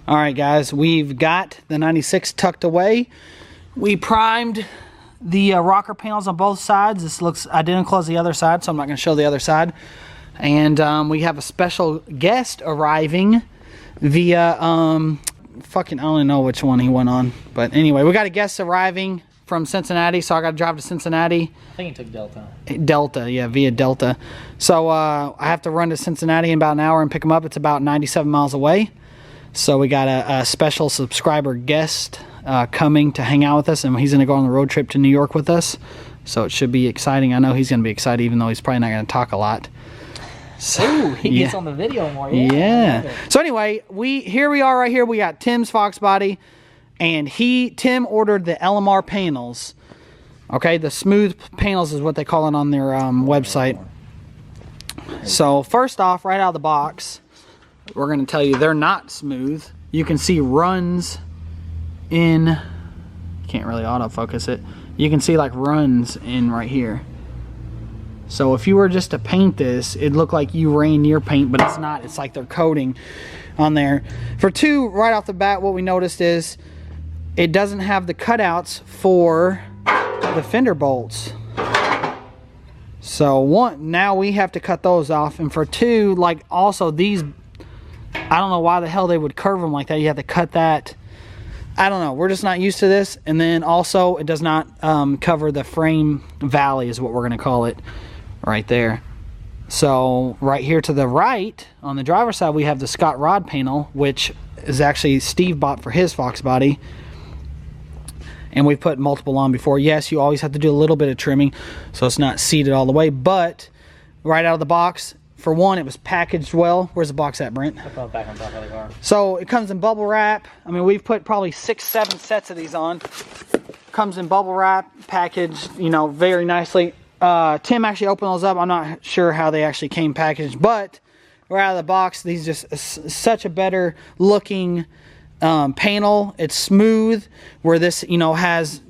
All right, guys, we've got the 96 tucked away. We primed the rocker panels on both sides. This looks identical as the other side, so I'm not going to show the other side. And we have a special guest arriving via, fucking, I don't know which one he went on. But anyway, we got a guest arriving from Cincinnati, so I got to drive to Cincinnati. I think he took Delta. Delta, yeah, via Delta. So I have to run to Cincinnati in about an hour and pick him up. It's about 97 miles away. So we got a special subscriber guest coming to hang out with us, and he's going to go on the road trip to New York with us. So it should be exciting. I know he's going to be excited, even though he's probably not going to talk a lot. So, ooh, he gets on the video more. Yeah. So anyway, here we are right here. We got Tim's Fox body, and Tim ordered the LMR panels. Okay, the smooth panels is what they call it on their website. So first off, right out of the box, we're going to tell you they're not smooth. You can see runs in, can't really autofocus it. You can see like runs in right here. So if you were just to paint this, it'd look like you ran near paint, but it's not. It's like they're coating on there. For two, right off the bat, what we noticed is it doesn't have the cutouts for the fender bolts. So one, now we have to cut those off. And for two, like also these, I don't know why the hell they would curve them like that. You have to cut that. I don't know. We're just not used to this. And then also it does not cover the frame valley is what we're going to call it right there. So right here to the right on the driver's side, we have the Scott rod panel, which is actually Steve bought for his Fox body. And we've put multiple on before. Yes, you always have to do a little bit of trimming so it's not seated all the way. But right out of the box, for one, it was packaged well. Where's the box at, Brent? I put it back on top of the car. So it comes in bubble wrap. I mean, we've put probably 6-7 sets of these on. Comes in bubble wrap, packaged, you know, very nicely. Tim actually opened those up. I'm not sure how they actually came packaged, but right out of the box, these just such a better looking panel. It's smooth, where this, you know, has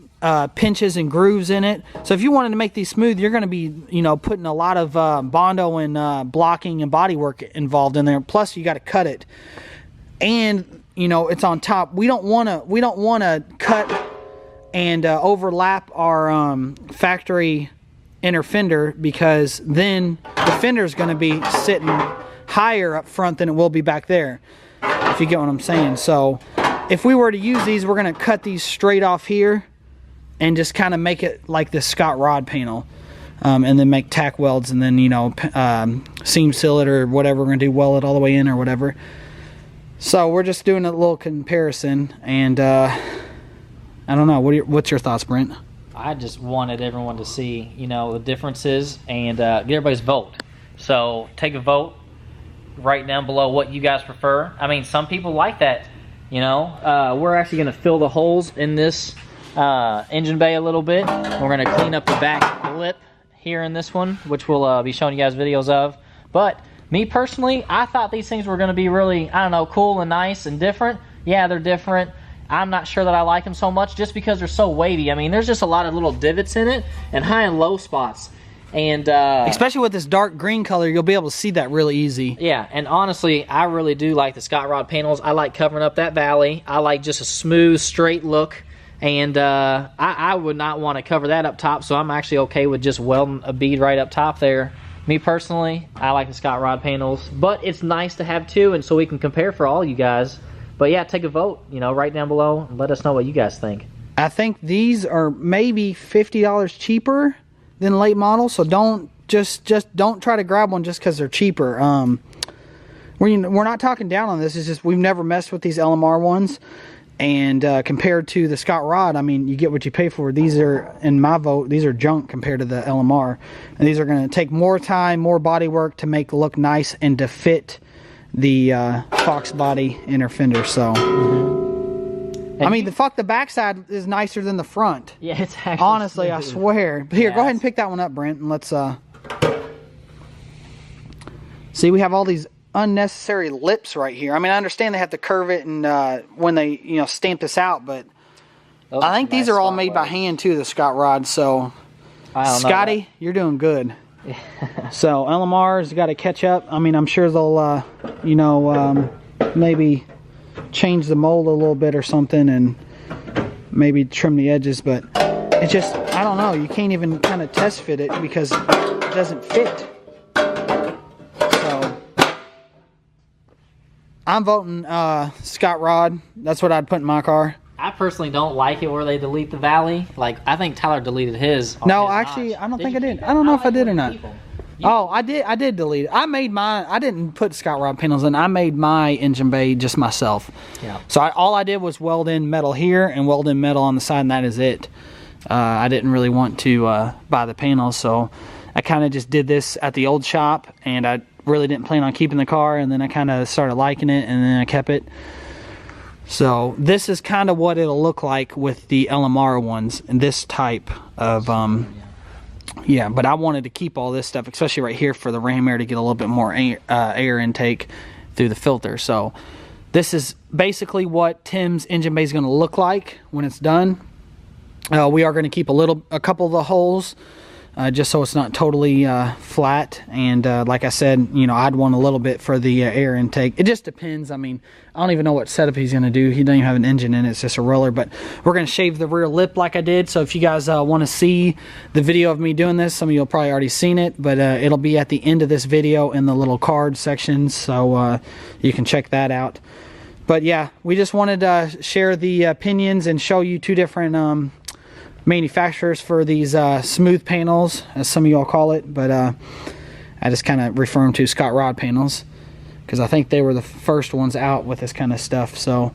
pinches and grooves in it. So if you wanted to make these smooth, you're going to be, you know, putting a lot of Bondo and blocking and body work involved in there. Plus, you got to cut it, and you know it's on top. We don't want to cut and overlap our factory inner fender, because then the fender is going to be sitting higher up front than it will be back there, if you get what I'm saying. So if we were to use these, we're going to cut these straight off here and just kind of make it like this Scott rod panel, and then make tack welds, and then, you know, seam seal it or whatever. We're going to do weld it all the way in or whatever. So we're just doing a little comparison, and I don't know, what's your thoughts, Brent? I just wanted everyone to see, you know, the differences and get everybody's vote. So take a vote right down below what you guys prefer. I mean, some people like that, you know. We're actually going to fill the holes in this engine bay a little bit. We're going to clean up the back lip here in this one, which we'll be showing you guys videos of. But me personally, I thought these things were going to be really, I don't know, cool and nice and different. Yeah, they're different. I'm not sure that I like them so much just because they're so wavy. I mean, there's just a lot of little divots in it and high and low spots. And especially with this dark green color, you'll be able to see that really easy. Yeah, and honestly, I really do like the Scott rod panels. I like covering up that valley. I like just a smooth, straight look. And I would not want to cover that up top, so I'm actually okay with just welding a bead right up top there. Me personally, I like the Scott rod panels, but it's nice to have two, and so we can compare for all you guys. But yeah, take a vote, you know, right down below, and let us know what you guys think. I think these are maybe $50 cheaper than late model, so don't don't try to grab one just because they're cheaper. We're not talking down on this. It's just we've never messed with these LMR ones, and compared to the Scott rod, I mean, you get what you pay for. These are, in my vote, these are junk compared to the LMR, and these are going to take more time, more body work to make look nice and to fit the Fox body inner fender. So I mean, the backside is nicer than the front. Yeah, it's actually honestly smooth. I swear. But here, go ahead and pick that one up, Brent, and let's see. We have all these unnecessary lips right here. I mean, I understand they have to curve it and when they, you know, stamp this out, but I think these are all made by hand too, the Scott rods. So Scotty, you're doing good. So LMR's got to catch up. I mean, I'm sure they'll, you know, maybe change the mold a little bit or something and maybe trim the edges, but it just, I don't know, you can't even kind of test fit it because it doesn't fit. So I'm voting Scott Rod. That's what I'd put in my car. I personally don't like it where they delete the valley. Like, I think Tyler deleted his. No, actually, I don't think I did. I don't know if I did or not. Oh, I did delete it. I made mine. I didn't put Scott Rod panels in. I made my engine bay just myself. Yeah. So all I did was weld in metal here and weld in metal on the side, and that is it. I didn't really want to buy the panels, so I kind of just did this at the old shop, and I really didn't plan on keeping the car, and then I kind of started liking it, and then I kept it. So this is kind of what it'll look like with the LMR ones and this type of yeah, but I wanted to keep all this stuff, especially right here for the ram air, to get a little bit more air intake through the filter. So this is basically what Tim's engine bay is going to look like when it's done. We are going to keep a couple of the holes just so it's not totally flat, and like I said, you know, I'd want a little bit for the air intake. It just depends. I mean, I don't even know what setup he's going to do. He doesn't even have an engine in it. It's just a roller, but we're going to shave the rear lip like I did. So if you guys want to see the video of me doing this, some of you will probably already seen it, but it'll be at the end of this video in the little card section, so you can check that out. But yeah, we just wanted to share the opinions and show you two different manufacturers for these smooth panels, as some of y'all call it, but I just kind of refer them to Scott Rod panels because I think they were the first ones out with this kind of stuff. So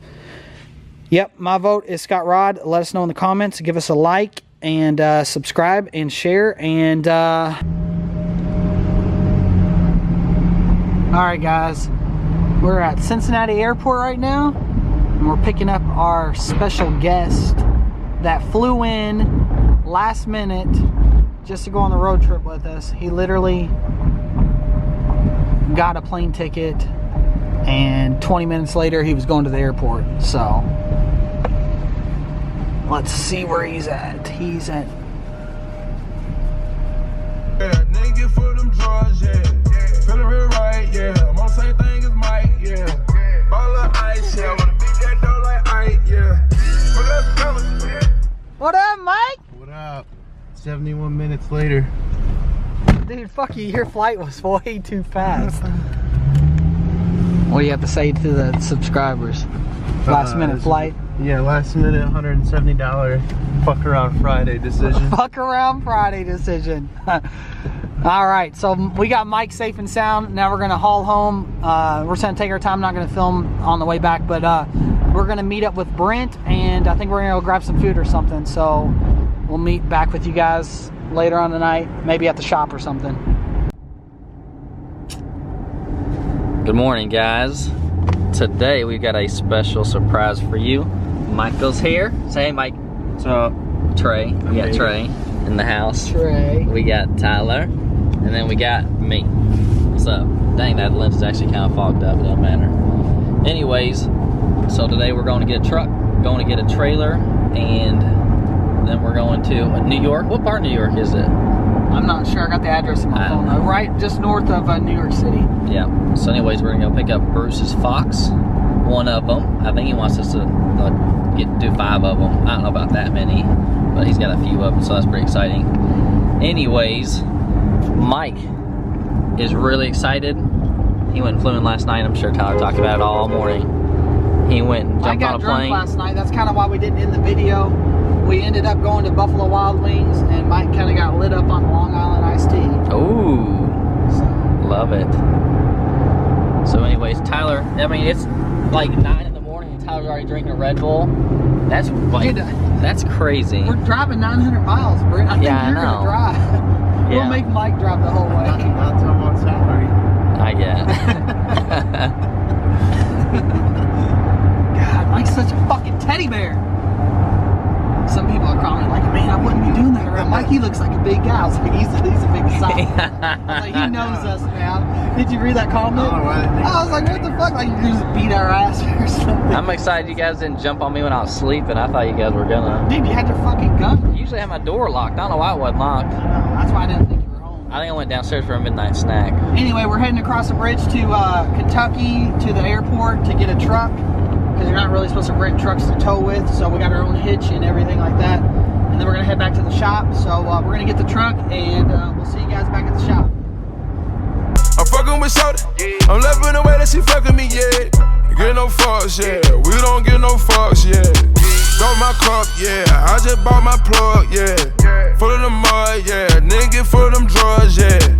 yep, my vote is Scott Rod. Let us know in the comments, give us a like, and subscribe and share. And all right guys, we're at Cincinnati Airport right now, and we're picking up our special guest that flew in last minute just to go on the road trip with us. He literally got a plane ticket, and 20 minutes later he was going to the airport. So let's see where he's at. He's at nigga for them drugs, yeah. Feeling real right, yeah. I'm on the same thing as Mike, yeah. All of ice, yeah. Wanna beat that door like Ike, yeah. What up, Mike? What up? 71 minutes later. Dude, fuck you. Your flight was way too fast. What do you have to say to the subscribers? Last minute flight? Yeah, last minute $170 fuck around Friday decision. Fuck around Friday decision. All right, so we got Mike safe and sound. Now we're gonna haul home. We're just gonna take our time. Not gonna film on the way back, but we're gonna meet up with Brent, and I think we're gonna go grab some food or something. So we'll meet back with you guys later on tonight, maybe at the shop or something. Good morning, guys. Today we got a special surprise for you. Michael's here. Say hey, Mike. What's up? Trey. We got Trey in the house. Trey. We got Tyler, and then we got me. What's up? Dang, that lens is actually kind of fogged up. It doesn't matter. Anyways, so today we're going to get a truck, going to get a trailer, and then we're going to New York. What part of New York is it? I'm not sure. I got the address in my phone though. Right just north of New York City. Yeah. So anyways, we're gonna go pick up Bruce's Fox, one of them. I think he wants us to do 5 of them. I don't know about that many, but he's got a few of them, so that's pretty exciting. Anyways, Mike is really excited. He went and flew in last night. I'm sure Tyler talked about it all morning. He went and jumped on a plane. I got drunk last night. That's kind of why we didn't end the video. We ended up going to Buffalo Wild Wings, and Mike kind of got lit up on Long Island iced tea. Ooh, so. Love it. So anyways, Tyler, I mean, it's like 9 in the morning and Tyler's already drinking a Red Bull. That's like, dude, that's crazy. We're driving 900 miles, Brent. I think yeah, you're going to drive. Yeah. We'll make Mike drive the whole way. Not till I'm on salary. I get. God, Mike's such a fucking teddy bear. Some people are commenting like, man, I wouldn't be doing that around Mike. He looks like a big guy. I was like, he's a big size. Like, he knows us, man. Did you read that comment? Oh, I was like, what the fuck? Like, you just beat our ass or something. I'm excited you guys didn't jump on me when I was sleeping. I thought you guys were gonna. Dude, you had your fucking gun. I usually have my door locked. I don't know why it wasn't locked. I know. That's why I didn't think you were home. I think I went downstairs for a midnight snack. Anyway, we're heading across the bridge to Kentucky, to the airport to get a truck. because you're not really supposed to rent trucks to tow with. So we got our own hitch and everything like that. And then we're gonna head back to the shop. So we're gonna get the truck, and we'll see you guys back at the shop. I'm fucking with Shorty. I'm loving the way that she fucking me, yeah. Get no fucks, yeah. We don't get no fucks, yeah. Got my cup, yeah. I just bought my plug, yeah. Full of the mud, yeah. Nigga full of them drugs, yeah.